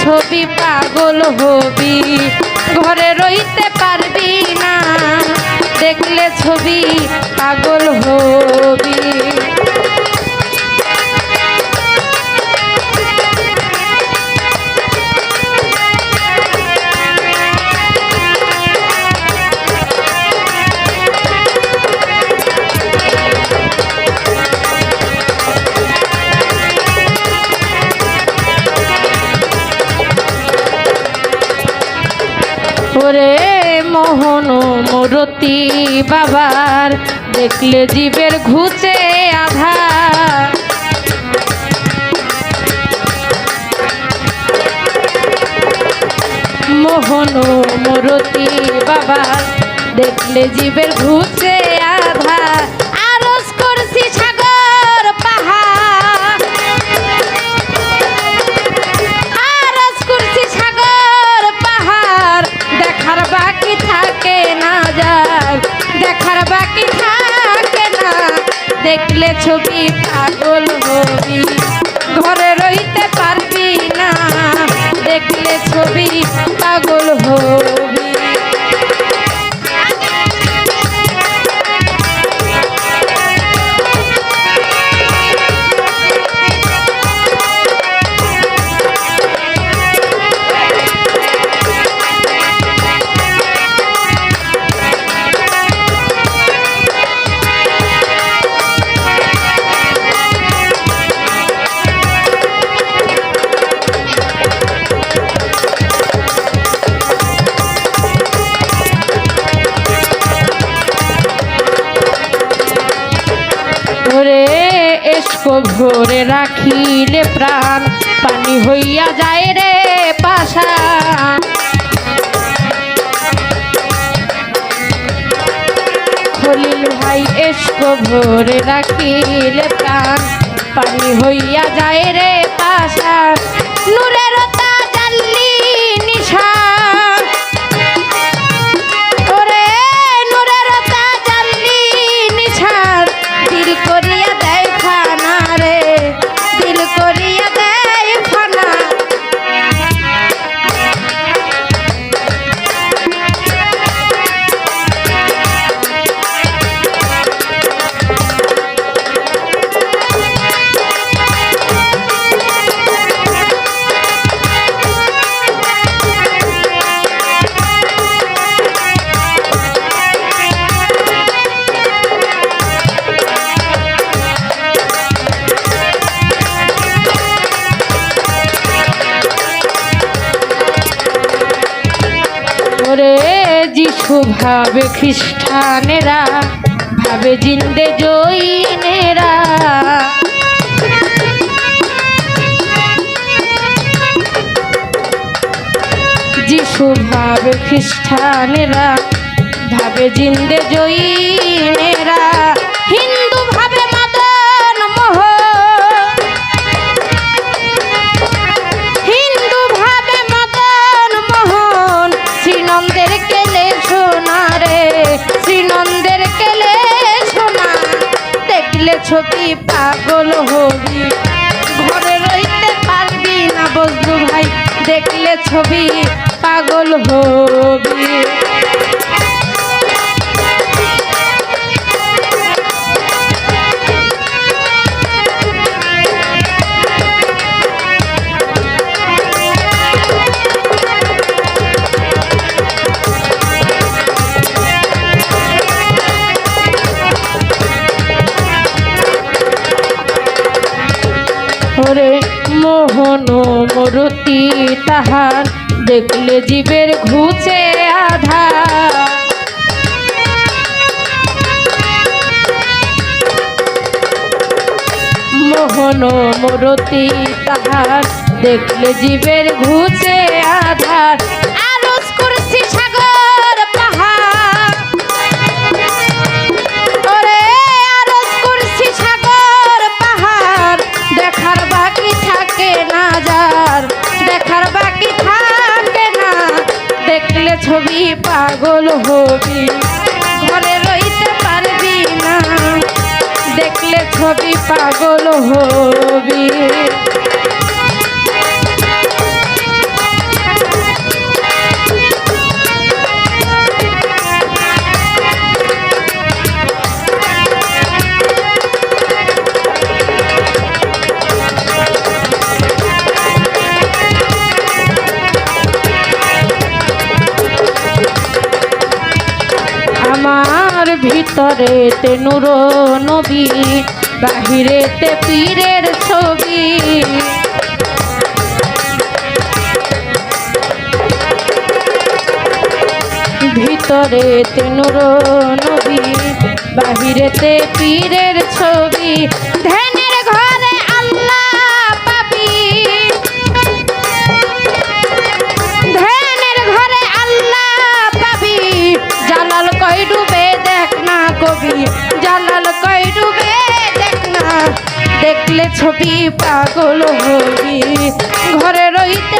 ছবি পাগল হবি, ঘরে রইতে পারবি না, দেখলে ছবি পাগল হবি। ওরে মোহন মূরতি বাবার, দেখলে জীবের ঘুচে আধার। মোহন মূরতি বাবার, দেখলে জীবের ঘুচে আধার। আরজ করছি সাগর পাহাড়, আরজ করছি সাগর পাহাড়, দেখার বাকি থাকে না যার, দেখার বাকি থাকে না, দেখলে ছবি পাগল হবি, ঘরে রইতে পারবি না, দেখলে ছবি পাগল হবি। ভরে রাখিলে প্রাণ পানি হইয়া যায় রে পাষাণ। খলিল ভাই এসক ভরে রাখিলে প্রাণ পানি হইয়া যায় রে পাষাণ। নূরের তাজাল্লি নিশান, ওরে নূরের তাজাল্লি নিশান, দিল করিয়া দেয় ফানা রে, দিল করিয়া দেয় ফানা। যিশু ভাবে খ্রিস্টানেরা, ভাবে জিন্দে জৈনেরা, যিশু ভাবে খ্রিস্টানেরা, ভাবে জিন্দে জৈনেরা। হিন্দু ভাবে মদন মোহন, হিন্দু ভাবে মদন মোহন, শ্রীনন্দের কেলে সোনা রে, শ্রীনন্দের কেলে সোনা, দেখলে ছবি পাগল হবি, ঘরে রইতে পারবি না বজলু ভাই, দেখলে ছবি পাগল হবি। ওরে মোহন মূরতি তাহার, দেখলে জীবের ঘুচে আধার। মোহন মূরতি তাহার, দেখলে জীবের ঘুচে আধার। আরজ করছি সাগর পাহাড়, ওরে আরজ করছি সাগর পাহাড়, দেখার বাকি থাকে না যার, দেখার বাকি থাকে না, দেখলে ছবি পাগল হবি, ঘরে রইতে পারবি না, দেখলে ছবি পাগল হবি। ভিতরেতে নূর নবী, বাহিরেতে পীরের ছবি। ভিতরেতে নূর নবী, বাহিরেতে পীরের ছবি। ধ্যানের ঘরে আল্লাহ পাবি, ধ্যানের ঘরে আল্লাহ পাবি। জালাল কই ডুবে দেখ না কবি, জালাল কই ডুবে দেখ না, দেখলে ছবি পাগল হবি। ঘরে রইতে